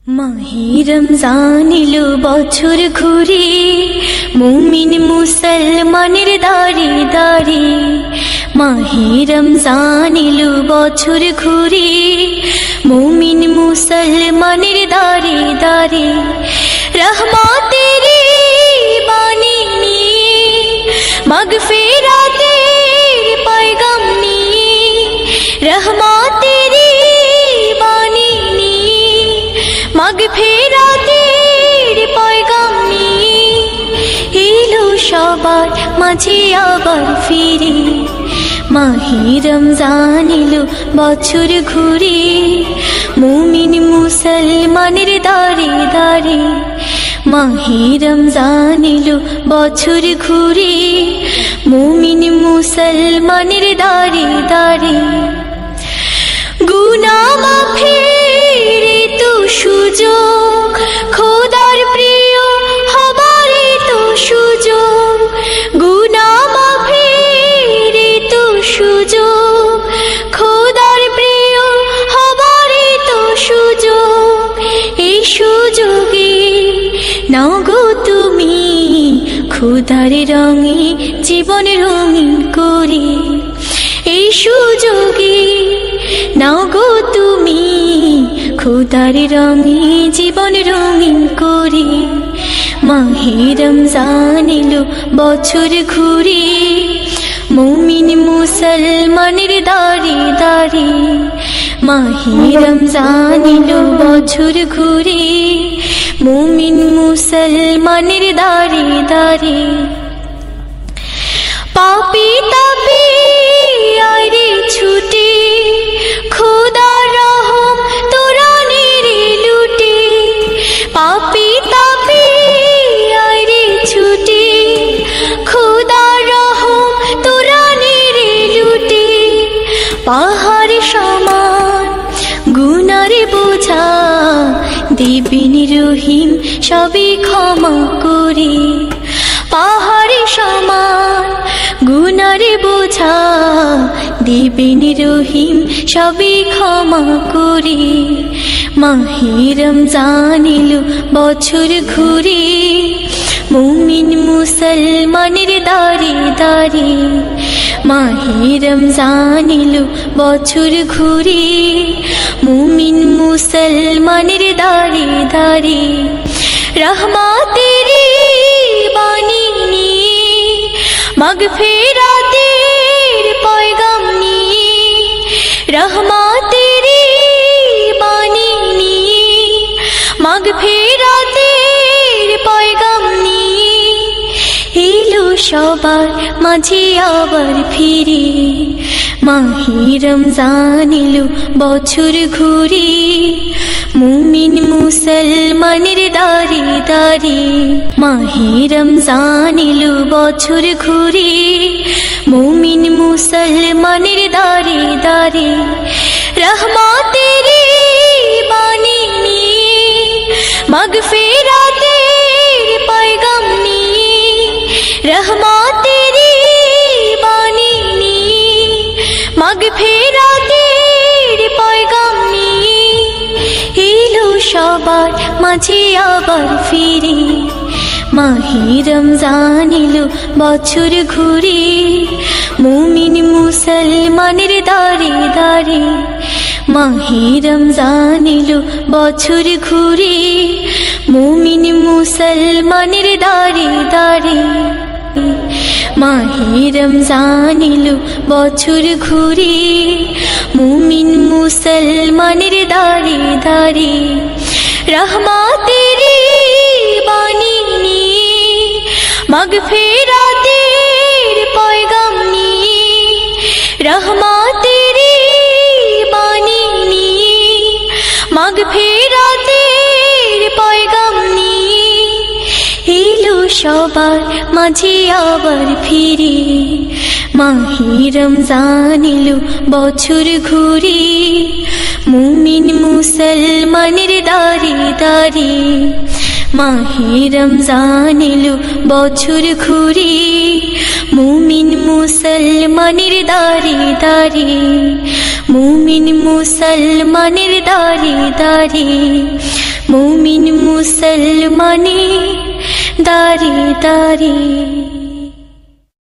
মাহে রমজান এলো বছর ঘুরে, মুমিন মুসলমানের দাঁড়ে দাঁড়ে। মাহে রমজান এলো বছর ঘুরে, মুমিন মুসলমানের দাঁড়ে দাঁড়ে। রহমতের বাণী নিয়ে, মাগফিরাতের পয়গাম নিয়ে, রহমতের বাণী নিয়ে, মাগফিরাতের পয়গাম নিয়ে এলো সবার মাঝে আবার ফিরে। মাহে রমজান এলো বছর ঘুরে, মুমিন মুসলমানের দাঁড়ে দাঁড়ে। মাহে রমজান এলো বছর ঘুরে, মুমিন মুসলমানের দাঁড়ে দাঁড়ে। গুনাহ মাফের তো সুযোগ, খোদার প্রিয় হবার তো সুযোগ। গুনাহ মাফের তো সুযোগ, খোদার প্রিয় হবার তো সুযোগ। এই সুযোগে নাও গো তুমি, খোদার রঙে জীবন রঙিন করে। এই সুযোগে নাও গো তুমি, খোদার রঙে জীবন রঙিন করে। মাহে রমজান এলো বছর ঘুরে, মুমিন মুসলমানের দাঁড়ে দাঁড়ে। মাহে রমজান এলো বছর ঘুরে, মুমিন মুসলমানের দাঁড়ে দাঁড়ে। পাপী তাপী আইরে ছুটে, খোদার রহম তোরা নিরে লুটে। পাপী তাপী আইরে ছুটে, খোদার রহম তোরা নিরে লুটে। পাহাড় সমান গুনার বোঝা, দিবেন রহিম সবে ক্ষমা করে। পাহাড় সমান গুনার বোঝা, দিবেন রহিম সবে ক্ষমা করে। মাহে রমজান এলো বছর ঘুরে, মুমিন মুসলমানের দাঁড়ে দাঁড়ে। মাহে রমজান এলো বছর ঘুরে, মুমিন মুসলমানের দাঁড়ে দাঁড়ে। রহমতের বাণী নিয়ে, মাগফিরাতের পয়গাম নিয়ে, রহমতের বাণী নিয়ে, মাগফিরাতের পয়গাম নিয়ে এলো সবার মাঝে আবার ফিরে। মাহে রমজান এলো বছর ঘুরে, মুমিন মুসলমানের দাঁড়ে দাঁড়ে। মাহে রমজান এলো বছর ঘুরে, মুমিন মুসলমানের দাঁড়ে দাঁড়ে। রহমতের বাণী নিয়ে, মাগফিরাতের পয়গাম নিয়ে, রহমতের বাণী নিয়ে, মাগফিরাতের পয়গাম নিয়ে এলো সবার মাঝে আবার ফিরে। মাহে রমজান এলো বছর ঘুরে, মুমিন মুসলমানের দাঁড়ে দাঁড়ে। মাহে রমজান এলো বছর ঘুরে, মুমিন মুসলমানের দাঁড়ে দাঁড়ে। মাহে রমজান এলো বছর ঘুরে, মুমিন মুসলমানের দাঁড়ে দাঁড়ে। রহমতের বাণী নিয়ে, মাগফিরাতের পয়গাম নিয়ে, রহমতের বাণী নিয়ে, মাগফিরাতের পয়গাম নিয়ে এলো সবার মাঝে আবার ফিরে। মাহে রমজান এলো বছর ঘুরে, মুমিন মুসলমানের দাঁড়ে দাঁড়ে। মাহে রমজান এলো বছর ঘুরে, মুমিন মুসলমানের দাঁড়ে দাঁড়ে। মুমিন মুসলমানের দাঁড়ে দাঁড়ে মুমিন মুসলমানে দাঁড়ে দাঁড়ে।